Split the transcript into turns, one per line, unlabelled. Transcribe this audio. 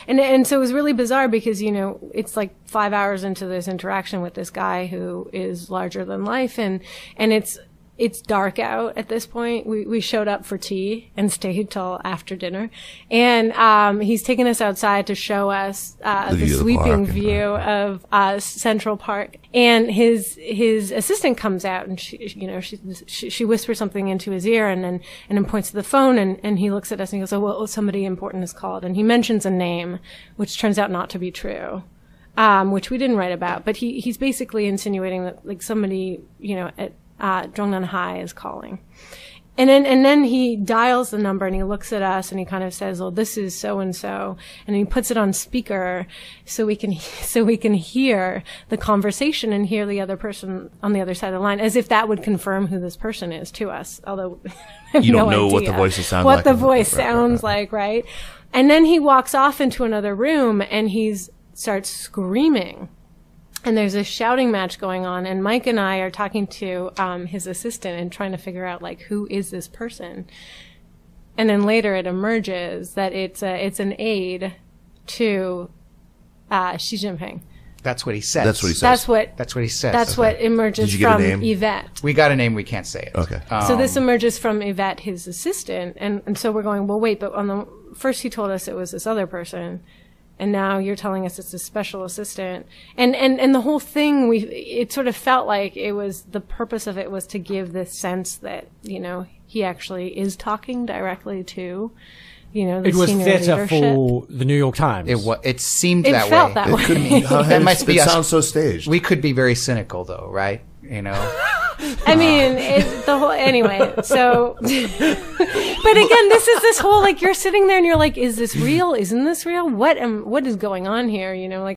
And so it was really bizarre because, you know, it's like 5 hours into this interaction with this guy who is larger than life, and it's dark out at this point. We showed up for tea and stayed till after dinner. And he's taken us outside to show us the sweeping view of Central Park. And his assistant comes out, and she whispers something into his ear, and then points to the phone, and he looks at us and he goes, "Oh, well, somebody important is called." And he mentions a name, which turns out not to be true. Which we didn't write about, but he's basically insinuating that, like, somebody, you know, at Zhongnan High is calling. And then he dials the number, and he looks at us, and he kind of says, "Well, this is so and so," and he puts it on speaker so we can hear the conversation and hear the other person on the other side of the line, as if that would confirm who this person is to us. Although
you don't know what the voices sound like.
What the voice sounds like, right? And then he walks off into another room, and starts screaming. And there's a shouting match going on, and Mike and I are talking to his assistant and trying to figure out, like, who is this person? And then later it emerges that it's an aide to Xi Jinping.
That's what he says.
That's what he says.
That's what he says.
That's what emerges
Did you get
from
a name?
Yvette.
We got a name. We can't say it.
Okay.
So this emerges from Yvette, his assistant, and so we're going, well, wait, but on the first he told us it was this other person. And now you're telling us it's a special assistant. And the whole thing, it sort of felt like the purpose of it was to give this sense that, you know, he actually is talking directly to, you know, the senior leadership.
It was theater for the New York Times.
It seemed that way.
It felt that way.
It could be.
That must be
it
us.
sounds so staged.
We could be very cynical, though, right? You know?
I mean, anyway, so, but again, this whole, like, you're sitting there and you're like, is this real? Isn't this real? What is going on here? You know, like,